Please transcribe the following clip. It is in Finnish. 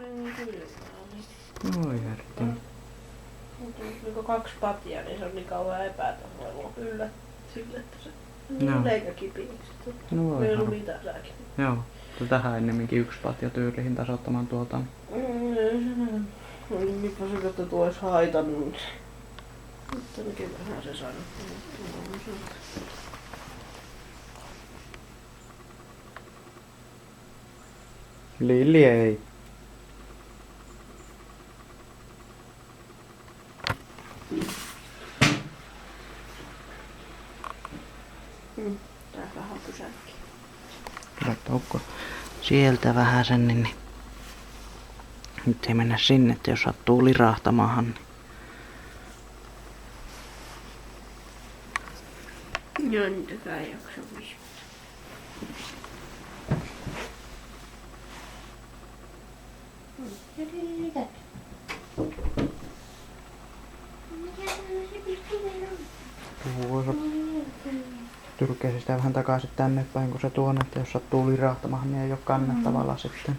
sen kylmää. Voi järjetön. Mutta jos on 2 patjaa, niin se on niin kauan epätasailla kyllä sille, että se No. leikä kipiiksi. No voi Ei ollut harmi. mitään lääkettä. Joo. Tähän ennemminkin 1 patja tyyliin tasoittamaan tuota. Mikä se, että tuo olisi haitannut. Mutta kyllähän se sanoo. Lilli ei. Tää vähän pysäkki. Katsoukko sieltä vähän sen, niin nyt ei mennä sinne, että jos sattuu lirahtamahan. Niin. Joo, niitäkään ei jaksa viisi. Tuossa tyrkäisi sitä vähän takaisin tänne päin, kun se tuonne, että jos sattuu lirahtamahan, niin ei ole kannettavalla sitten.